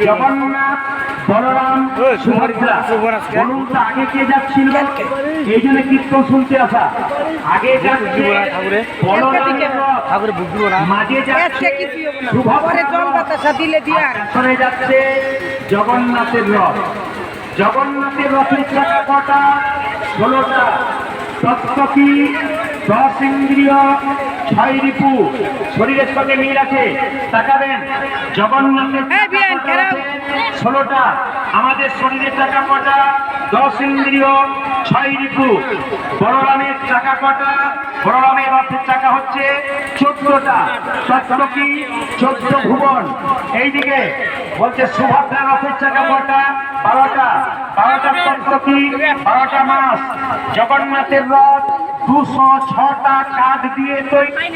জগন্নাথ বলরাম সুভদ্রা বলুন তো আগে কে যাচ্ছিল? এই জন্য কীর্তন শুনতে আসা। আগে যাচ্ছে বলরামের রথ, মাঝে যাচ্ছে পিছনে যাচ্ছে জগন্নাথের রথ। জগন্নাথের রথের চাকা কটা? 16টা। তত্ত্ব কি? 10 ইন্দ্রিয় 6 রিপু। শরীরের সঙ্গে মিল আছে, তাকাবেন। জগন্নাথের 16টা। আমাদের শরীরের চাকা কটা? 10 ইন্দ্রিয় 6 রিপু। বলরামের চাকা কটা? বলরামের রথের চাকা হচ্ছে 14টা। তত্ত্ব কি? 14 ভুবন। এইদিকে বলছে সুভদ্রা রথের চাকা কটা? 12টা। 12টা তত্ত্ব কি? 12টা মাস। জগন্নাথের রথ 206টা কাঠ দিয়ে তৈরি।